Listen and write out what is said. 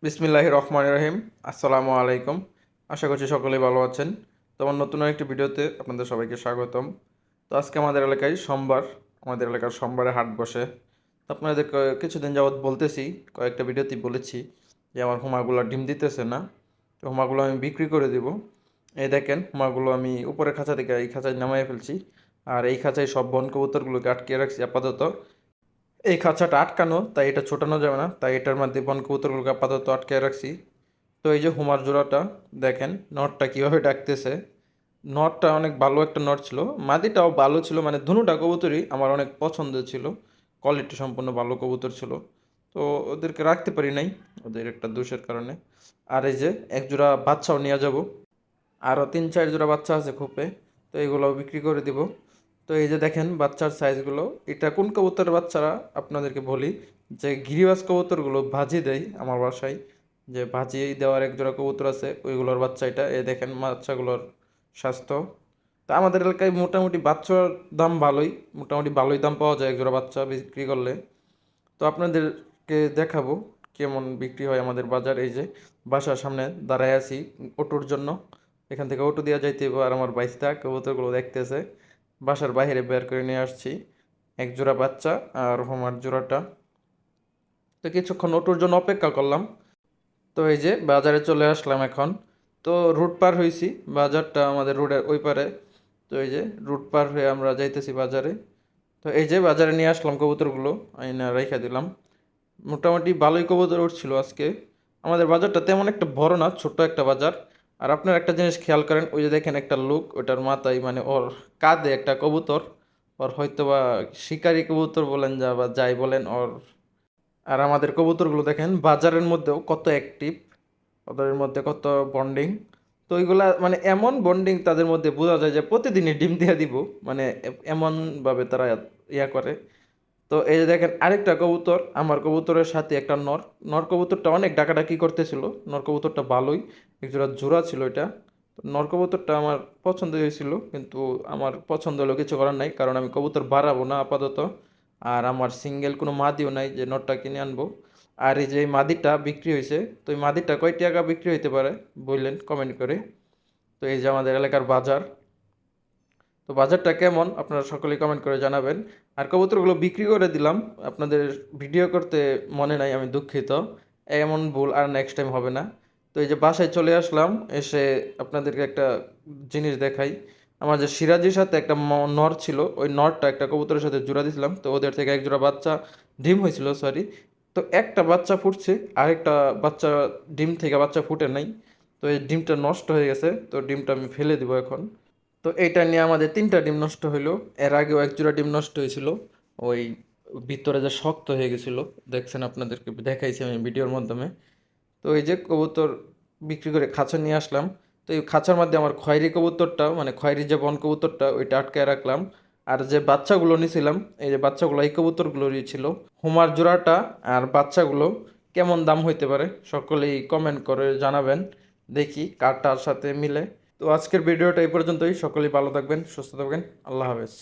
বিসমিল্লাহির রহমানির রহিম। আসসালামু আলাইকুম। আশা করছি সকলেই ভালো আছেন। তো আমার নতুন একটি ভিডিওতে আপনাদের সবাইকে স্বাগতম। তো আজকে আমাদের এলাকায় সোমবার, আমাদের এলাকার সোমবারে হাট বসে। তো আপনাদের কিছুদিন যাবৎ বলতেছি, কয়েকটা ভিডিওতেই বলেছি যে আমার হুমাগুলো ডিম দিতেছে না। তো হুমাগুলো আমি বিক্রি করে দিব। এই দেখেন হুমাগুলো আমি উপরের খাঁচা থেকে এই খাঁচায় নামাই ফেলছি। আর এই খাঁচায় সব বন কবুতরগুলোকে আটকে রাখছি আপাতত। এই খাঁচাটা আটকানো, তাই এটা ছোটানো যাবে না, তাই এটার মধ্যে বন কবুতরগুলোকে আপাতত আটকে রাখছি। তো এই যে হুমার জোড়াটা দেখেন, নটটা কিভাবে ডাকতেছে। নটটা অনেক ভালো একটা নট ছিল, মাদিটাও ভালো ছিল, মানে দুটোটা কবুতরই আমার অনেক পছন্দ ছিল, কোয়ালিটি সম্পূর্ণ ভালো কবুতর ছিল। তো ওদেরকে রাখতে পারি নাই, ওদের একটা দোষের কারণে। আর এই যে এক জোড়া বাচ্চাও নিয়ে যাব, আরও 3-4 জোড়া বাচ্চা আছে খোপে, তো এগুলোও বিক্রি করে দিব। তো এই যে দেখেন বাচ্চার সাইজগুলো, এটা কোন কবুতরের বাচ্চারা আপনাদেরকে বলি, যে গিরিবাজ কবুতরগুলো ভাজি দেয় আমার বাসায়, যে ভাজি দেওয়ার এক জোড়া কবুতর আছে, ওইগুলোর বাচ্চা এটা। এই দেখেন বাচ্চাগুলোর স্বাস্থ্য। তা আমাদের এলাকায় মোটামুটি বাচ্চার দাম ভালোই, মোটামুটি ভালোই দাম পাওয়া যায় এক জোড়া বাচ্চা বিক্রি করলে। তো আপনাদেরকে দেখাবো কেমন বিক্রি হয় আমাদের বাজার। এই যে বাসার সামনে দাঁড়ায় আছি অটোর জন্য, এখান থেকে অটো দেওয়া যাইতে হবে। আর আমার বাইশটা কবুতরগুলো দেখতেছে, বাসার বাইরে বের করে নিয়ে আসছি এক জোড়া বাচ্চা আর হোমার জোড়াটা। তো কিছুক্ষণ অটোর জন্য অপেক্ষা করলাম। তো এই যে বাজারে চলে আসলাম এখন। তো রুট পার হয়েছি, বাজারটা আমাদের রোডের ওই পারে। তো এই যে রুট পার হয়ে আমরা যাইতেছি বাজারে। তো এই যে বাজারে নিয়ে আসলাম কবুতরগুলো, আইনা রেখে দিলাম। মোটামুটি ভালোই কবুতর উঠছিল আজকে। আমাদের বাজারটা তেমন একটা বড় না, ছোট্ট একটা বাজার। আর আপনার একটা জিনিস খেয়াল করেন, ওই যে দেখেন একটা লোক, ওটার মাথায় মানে ওর কাঁধে একটা কবুতর। ওর হয়তো বা শিকারি কবুতর বলেন যা বা যাই বলেন ওর। আর আমাদের কবুতরগুলো দেখেন বাজারের মধ্যেও কত অ্যাক্টিভ, ওদের মধ্যে কত বন্ডিং। তো ওইগুলা মানে এমন বন্ডিং তাদের মধ্যে বোঝা যায় যে প্রতিদিনই ডিম দিয়ে দিব, মানে এমনভাবে তারা ইয়া করে। তো এই যে দেখেন আরেকটা কবুতর, আমার কবুতরের সাথে একটা নর। নর কবুতরটা অনেক ডাকাডাকি করতেছিল, নর কবুতরটা ভালোই, একজোড়া জোড়া ছিল এটা। তো নর কবুতরটা আমার পছন্দ হয়েছিল, কিন্তু আমার পছন্দ হলো কিছু করার নাই, কারণ আমি কবুতর বাড়াবো না আপাতত। আর আমার সিঙ্গেল কোনো মাদিও নাই যে নরটা কিনে আনবো। আর এই যে এই মাদিটা বিক্রি হয়েছে, তো এই মাদিটা কয় টাকা বিক্রি হইতে পারে বললেন কমেন্ট করে। তো এই যে আমাদের এলাকার বাজার। তো বাজারটা কেমন আপনারা সকলেই কমেন্ট করে জানাবেন। আর কবুতরগুলো বিক্রি করে দিলাম, আপনাদের ভিডিও করতে মনে নাই, আমি দুঃখিত। এমন ভুল আর নেক্সট টাইম হবে না। তো এই যে বাসায় চলে আসলাম, এসে আপনাদেরকে একটা জিনিস দেখাই। আমার যে সিরাজির সাথে একটা নর ছিল, ওই নরটা একটা কবুতরের সাথে জোড়া দিয়েছিলাম, তো ওদের থেকে এক জোড়া বাচ্চা ডিম হয়েছিল, সরি। তো একটা বাচ্চা ফুটছে, আরেকটা বাচ্চা ডিম থেকে বাচ্চা ফুটে নাই। তো এই ডিমটা নষ্ট হয়ে গেছে, তো ডিমটা আমি ফেলে দিব এখন। তো এইটা নিয়ে আমাদের 3টা ডিম নষ্ট হইলো। এর আগেও এক জোড়া ডিম নষ্ট হয়েছিল, ওই ভিতরে যে শক্ত হয়ে গেছিল, দেখছেন, আপনাদেরকে দেখাইছি আমি ভিডিওর মাধ্যমে। তো এই যে কবুতর বিক্রি করে খাঁচা নিয়ে আসলাম। তো এই খাঁচার মধ্যে আমার খয়েরি কবুতরটা, মানে খয়েরি যে বন কবুতরটা, ওইটা আটকায় রাখলাম। আর যে বাচ্চাগুলো নিয়েছিলাম, এই যে বাচ্চাগুলো এই কবুতরগুলোরই ছিল। হুমার জোড়াটা আর বাচ্চাগুলো কেমন দাম হইতে পারে সকলেই কমেন্ট করে জানাবেন, দেখি কারটার সাথে মিলে। তো আজকের ভিডিওটা এই পর্যন্তই, সকলেই ভালো থাকবেন, সুস্থ থাকবেন, আল্লাহ হাফেজ।